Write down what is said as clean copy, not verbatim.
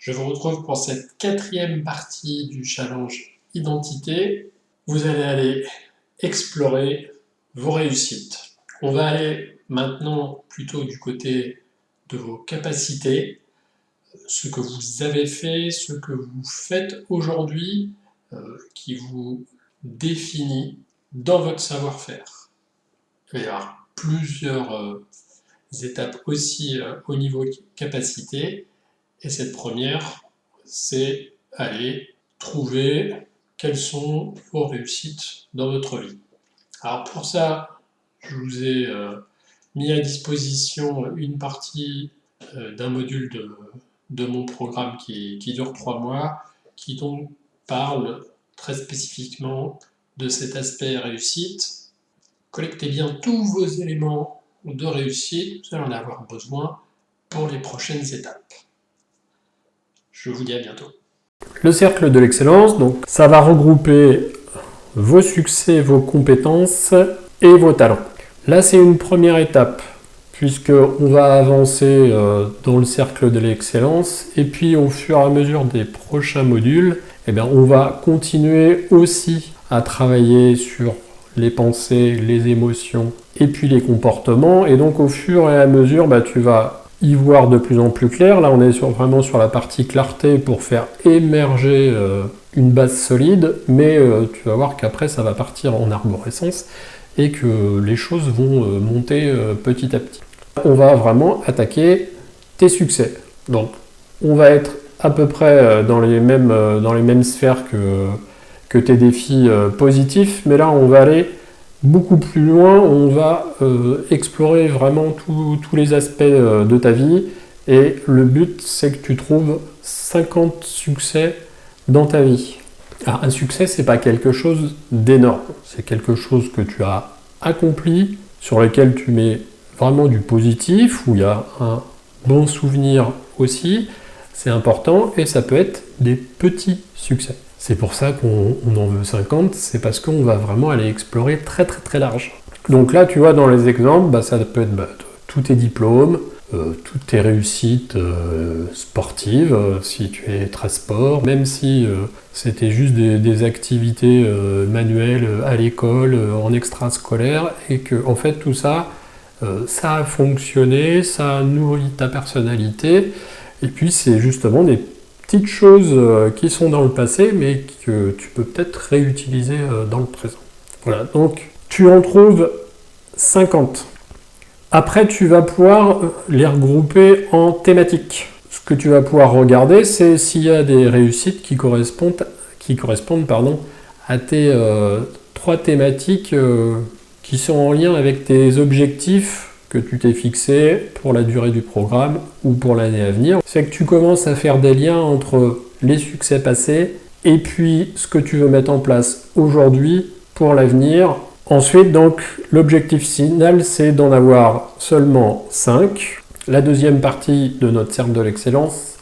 Je vous retrouve pour cette quatrième partie du challenge identité. Vous allez aller explorer vos réussites. On va aller maintenant plutôt du côté de vos capacités, ce que vous avez fait, ce que vous faites aujourd'hui, qui vous définit dans votre savoir-faire. Il va y avoir plusieurs étapes aussi au niveau capacité. Et cette première, c'est aller trouver quelles sont vos réussites dans votre vie. Alors pour ça, je vous ai mis à disposition une partie d'un module de mon programme qui dure 3 mois, qui donc parle très spécifiquement de cet aspect réussite. Collectez bien tous vos éléments de réussite, vous allez en avoir besoin pour les prochaines étapes. Je vous dis à bientôt. Le cercle de l'excellence, donc, ça va regrouper vos succès, vos compétences et vos talents. Là, c'est une première étape, puisqu'on va avancer dans le cercle de l'excellence, et puis au fur et à mesure des prochains modules, on va continuer aussi à travailler sur les pensées, les émotions, et puis les comportements, et donc au fur et à mesure, tu vas y voir de plus en plus clair. Là, on est vraiment sur la partie clarté pour faire émerger une base solide, mais tu vas voir qu'après, ça va partir en arborescence et que les choses vont monter petit à petit. On va vraiment attaquer tes succès. Donc, on va être à peu près dans les mêmes sphères que tes défis positifs, mais là, on va aller beaucoup plus loin, on va explorer vraiment tous les aspects de ta vie, et le but c'est que tu trouves 50 succès dans ta vie. Alors, un succès, c'est pas quelque chose d'énorme, c'est quelque chose que tu as accompli, sur lequel tu mets vraiment du positif, où il y a un bon souvenir aussi, c'est important, et ça peut être des petits succès. C'est pour ça qu'on en veut 50, c'est parce qu'on va vraiment aller explorer très très très large. Donc là, tu vois, dans les exemples, ça peut être tous tes diplômes, toutes tes réussites sportives, si tu es très sport, même si c'était juste des activités manuelles à l'école, en extrascolaire, et que en fait tout ça, ça a fonctionné, ça nourrit ta personnalité, et puis c'est justement des petites choses qui sont dans le passé, mais que tu peux peut-être réutiliser dans le présent. Voilà, donc tu en trouves 50. Après, tu vas pouvoir les regrouper en thématiques. Ce que tu vas pouvoir regarder, c'est s'il y a des réussites qui correspondent à tes 3 thématiques qui sont en lien avec tes objectifs que tu t'es fixé pour la durée du programme ou pour l'année à venir. C'est que tu commences à faire des liens entre les succès passés et puis ce que tu veux mettre en place aujourd'hui pour l'avenir. Ensuite, donc, l'objectif final, c'est d'en avoir seulement 5. La deuxième partie de notre cercle de l'excellence,